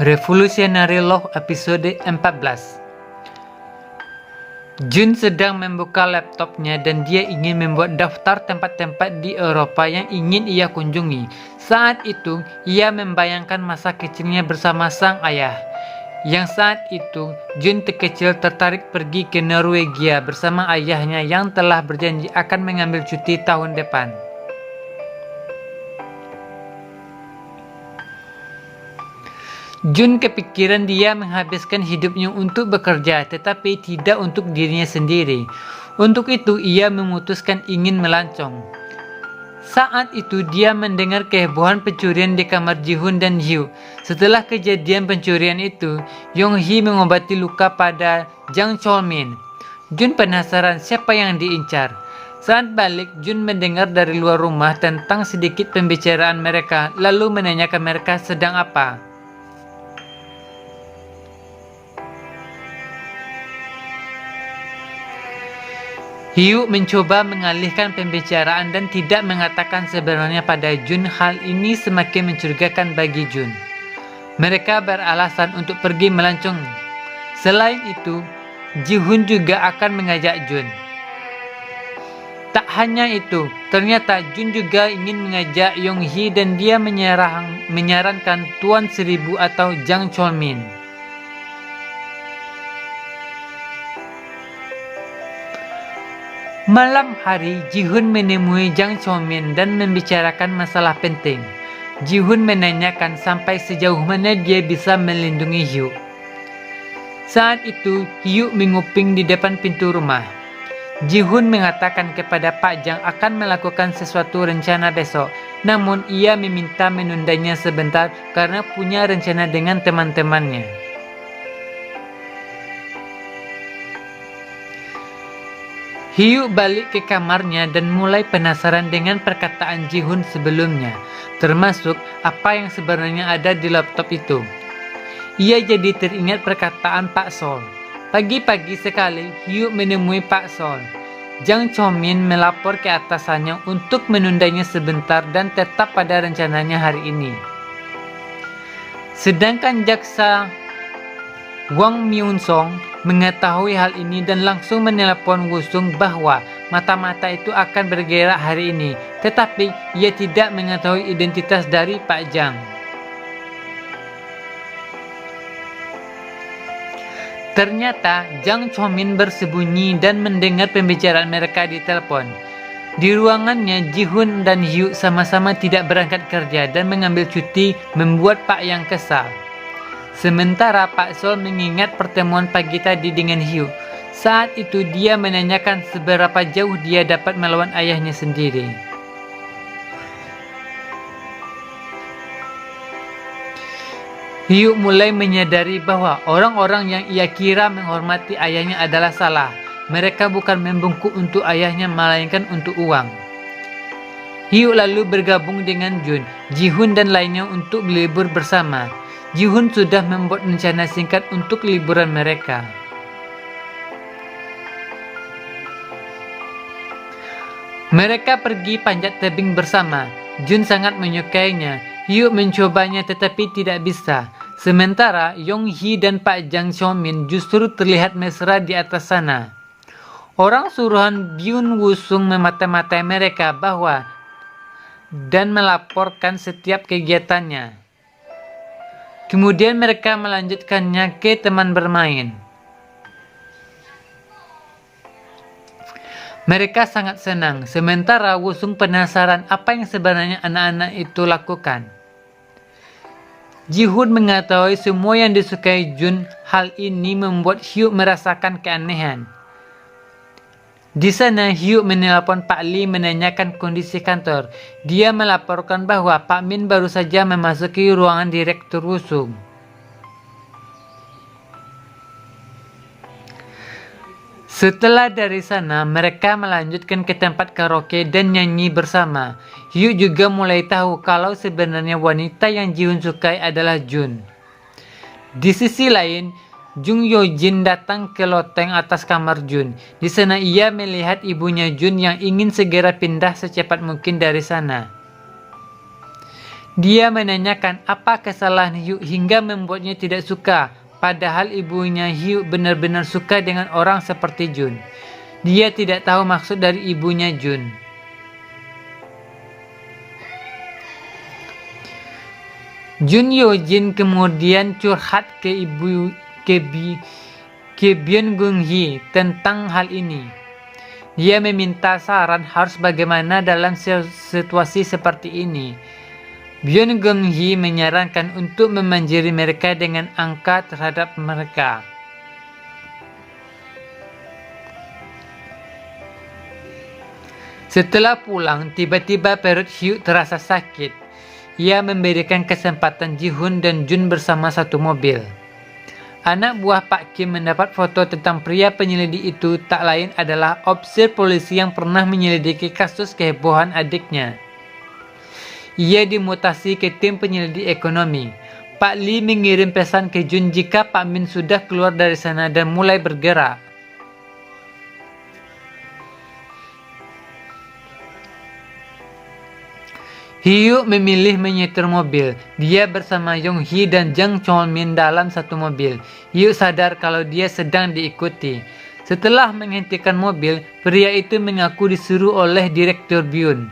Revolutionary Law episode 14. Jun sedang membuka laptopnya dan dia ingin membuat daftar tempat-tempat di Eropa yang ingin ia kunjungi. Saat itu, ia membayangkan masa kecilnya bersama sang ayah. Yang saat itu, Jun terkecil tertarik pergi ke Norwegia bersama ayahnya yang telah berjanji akan mengambil cuti tahun depan. Jun kepikiran dia menghabiskan hidupnya untuk bekerja, tetapi tidak untuk dirinya sendiri. Untuk itu, ia memutuskan ingin melancong. Saat itu, dia mendengar kehebohan pencurian di kamar Ji-hoon dan Hyo. Setelah kejadian pencurian itu, Yong-hee mengobati luka pada Jang Chol-min. Jun penasaran siapa yang diincar. Saat balik, Jun mendengar dari luar rumah tentang sedikit pembicaraan mereka, lalu menanyakan mereka sedang apa. Hyo mencoba mengalihkan pembicaraan dan tidak mengatakan sebenarnya pada Jun. Hal ini semakin mencurigakan bagi Jun. Mereka beralasan untuk pergi melancong. Selain itu, Ji-hoon juga akan mengajak Jun. Tak hanya itu, ternyata Jun juga ingin mengajak Yong-hee dan dia menyarankan Tuan Seribu atau Jang Chol-min. Malam hari, Ji-hoon menemui Jang Chol-min dan membicarakan masalah penting. Ji-hoon menanyakan sampai sejauh mana dia bisa melindungi Hyo. Saat itu, Hyo menguping di depan pintu rumah. Ji-hoon mengatakan kepada Pak Jang akan melakukan sesuatu rencana besok, namun ia meminta menundanya sebentar karena punya rencana dengan teman-temannya. Hyo balik ke kamarnya dan mulai penasaran dengan perkataan Ji-hoon sebelumnya, termasuk apa yang sebenarnya ada di laptop itu. Ia jadi teringat perkataan Pak Sol. Pagi-pagi sekali, Hyo menemui Pak Sol. Jang Chol-min melapor ke atasannya untuk menundanya sebentar dan tetap pada rencananya hari ini. Sedangkan jaksa Wang Myung-song mengetahui hal ini dan langsung menelepon Woo-sung bahwa mata-mata itu akan bergerak hari ini, tetapi ia tidak mengetahui identitas dari Pak Jang. Ternyata Jang Chol-min bersembunyi dan mendengar pembicaraan mereka di telepon. Di ruangannya, Ji-hoon dan Hyo sama-sama tidak berangkat kerja dan mengambil cuti, membuat Pak Yang kesal. Sementara Pak Sol mengingat pertemuan pagi tadi dengan Hyo. Saat itu dia menanyakan seberapa jauh dia dapat melawan ayahnya sendiri. Hyo mulai menyadari bahwa orang-orang yang ia kira menghormati ayahnya adalah salah. Mereka bukan membungkuk untuk ayahnya, melainkan untuk uang. Hyo lalu bergabung dengan Jun, Ji-hoon dan lainnya untuk berlibur bersama. Ji-hoon sudah membuat rencana singkat untuk liburan mereka. Mereka pergi panjat tebing bersama. Jun sangat menyukainya. Hyo mencobanya tetapi tidak bisa. Sementara Yong-hee dan Pak Jang Chol-min justru terlihat mesra di atas sana. Orang suruhan Byun Woo-sung memata-matai mereka dan melaporkan setiap kegiatannya. Kemudian mereka melanjutkannya ke teman bermain. Mereka sangat senang, sementara Woo-sung penasaran apa yang sebenarnya anak-anak itu lakukan. Ji-hoon mengetahui semua yang disukai Jun. Hal ini membuat Hyo merasakan keanehan. Di sana, Hyo menelpon Pak Lee menanyakan kondisi kantor. Dia melaporkan bahwa Pak Min baru saja memasuki ruangan Direktur Woo-sung. Setelah dari sana, mereka melanjutkan ke tempat karaoke dan nyanyi bersama. Hyo juga mulai tahu kalau sebenarnya wanita yang Ji-hoon sukai adalah Jun. Di sisi lain, Jung Yo-jin datang ke loteng atas kamar Jun. Di sana ia melihat ibunya Jun yang ingin segera pindah secepat mungkin dari sana. Dia menanyakan apa kesalahan Hyuk hingga membuatnya tidak suka, padahal ibunya Hyuk benar-benar suka dengan orang seperti Jun. Dia tidak tahu maksud dari ibunya Jun. Jun Yo Jin kemudian curhat ke Byun Gung Hee tentang hal ini. Dia meminta saran harus bagaimana dalam situasi seperti ini. Byun Gung Hee menyarankan untuk memanjiri mereka dengan angka terhadap mereka. Setelah pulang, tiba-tiba perut Hyuk terasa sakit. Ia memberikan kesempatan Ji-hoon dan Jun bersama satu mobil. Anak buah Pak Kim mendapat foto tentang pria penyelidik itu tak lain adalah ofisir polisi yang pernah menyelidiki kasus kehebohan adiknya. Ia dimutasi ke tim penyelidik ekonomi. Pak Lee mengirim pesan ke Jun jika Pak Min sudah keluar dari sana dan mulai bergerak. Hyuk memilih menyetir mobil. Dia bersama Yong Hee dan Jang Chol-min dalam satu mobil. Hyuk sadar kalau dia sedang diikuti. Setelah menghentikan mobil, pria itu mengaku disuruh oleh Direktur Byun.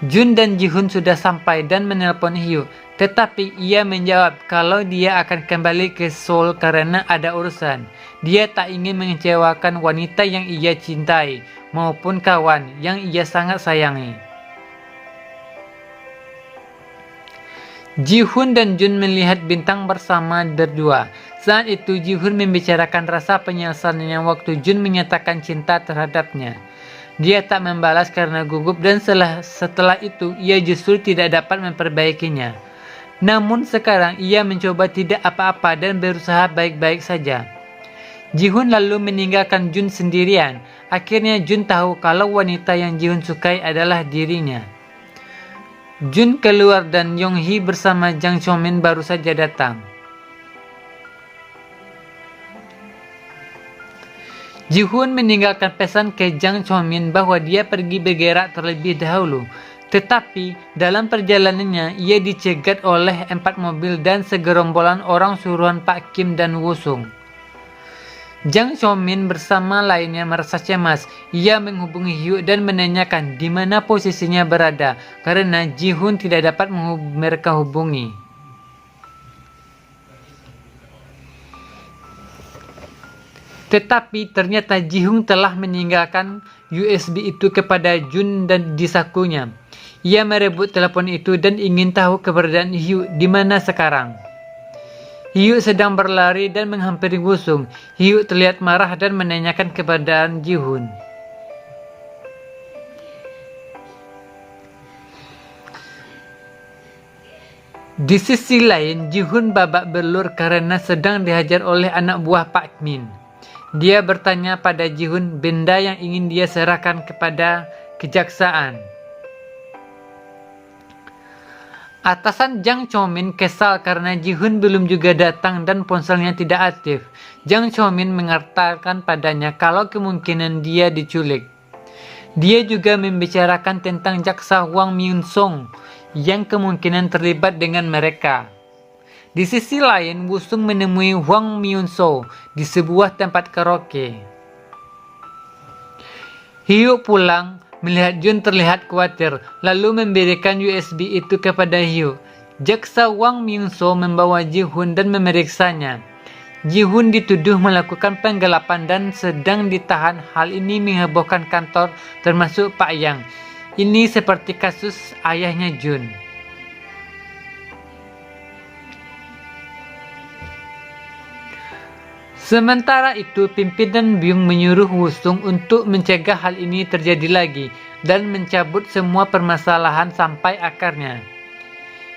Jun dan Ji-hoon sudah sampai dan menelpon Hyuk, tetapi ia menjawab kalau dia akan kembali ke Seoul karena ada urusan. Dia tak ingin mengecewakan wanita yang ia cintai maupun kawan yang ia sangat sayangi. Ji-hoon dan Jun melihat bintang bersama berdua. Saat itu Ji-hoon membicarakan rasa penyesalannya waktu Jun menyatakan cinta terhadapnya. Dia tak membalas karena gugup dan setelah itu ia justru tidak dapat memperbaikinya. Namun sekarang ia mencoba tidak apa-apa dan berusaha baik-baik saja. Ji-hoon lalu meninggalkan Jun sendirian. Akhirnya Jun tahu kalau wanita yang Ji-hoon sukai adalah dirinya. Jun keluar dan Yong Hee bersama Jang Chol-min baru saja datang. Ji-hoon meninggalkan pesan ke Jang Chol-min bahwa dia pergi bergerak terlebih dahulu. Tetapi dalam perjalanannya ia dicegat oleh 4 mobil dan segerombolan orang suruhan Pak Kim dan Woo Sung. Jang Chol-min bersama lainnya merasa cemas. Ia menghubungi Hyuk dan menanyakan di mana posisinya berada karena Ji-hoon tidak dapat mereka hubungi. Tetapi ternyata Ji-hoon telah meninggalkan USB itu kepada Jun dan di sakunya. Ia merebut telepon itu dan ingin tahu keberadaan Hyuk di mana sekarang. Hyuk sedang berlari dan menghampiri Woo Sung. Hyuk terlihat marah dan menanyakan keberadaan Ji-hoon. Di sisi lain, Ji-hoon babak belur karena sedang dihajar oleh anak buah Pak Min. Dia bertanya pada Ji-hoon benda yang ingin dia serahkan kepada kejaksaan. Atasan Jang Chol-min kesal karena Ji-hoon belum juga datang dan ponselnya tidak aktif. Jang Chol-min mengatakan padanya kalau kemungkinan dia diculik. Dia juga membicarakan tentang jaksa Hwang Myung-song yang kemungkinan terlibat dengan mereka. Di sisi lain, Woo Sung menemui Hwang Myung-soo di sebuah tempat karaoke. Hyuk pulang melihat Jun terlihat khawatir, lalu memberikan USB itu kepada Hyuk. Jaksa Hwang Myung-soo membawa Ji-hoon dan memeriksanya. Ji-hoon dituduh melakukan penggelapan dan sedang ditahan. Hal ini menghebohkan kantor termasuk Pak Yang. Ini seperti kasus ayahnya Jun. Sementara itu, pimpinan Byung menyuruh Woo Sung untuk mencegah hal ini terjadi lagi dan mencabut semua permasalahan sampai akarnya.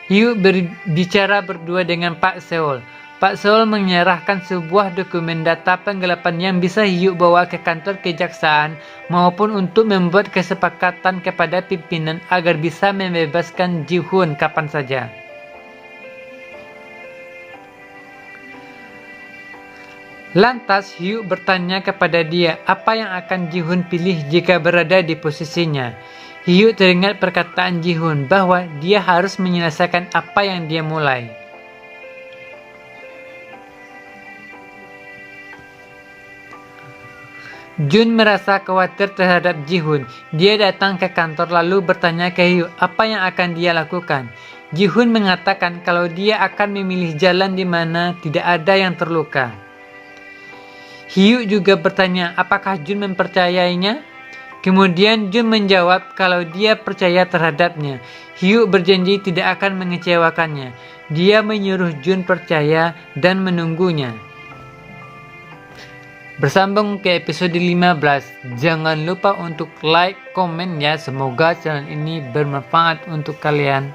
Hyuk berbicara berdua dengan Pak Seol. Pak Seol menyerahkan sebuah dokumen data penggelapan yang bisa Hyuk bawa ke kantor kejaksaan maupun untuk membuat kesepakatan kepada pimpinan agar bisa membebaskan Ji-hoon kapan saja. Lantas Hyuk bertanya kepada dia apa yang akan Ji-hoon pilih jika berada di posisinya. Hyuk teringat perkataan Ji-hoon bahwa dia harus menyelesaikan apa yang dia mulai. Jun merasa khawatir terhadap Ji-hoon. Dia datang ke kantor lalu bertanya ke Hyuk apa yang akan dia lakukan. Ji-hoon mengatakan kalau dia akan memilih jalan di mana tidak ada yang terluka. Hyuk juga bertanya apakah Jun mempercayainya. Kemudian Jun menjawab kalau dia percaya terhadapnya. Hyuk berjanji tidak akan mengecewakannya. Dia menyuruh Jun percaya dan menunggunya. Bersambung ke episode 15. Jangan lupa untuk like, komen ya. Semoga channel ini bermanfaat untuk kalian.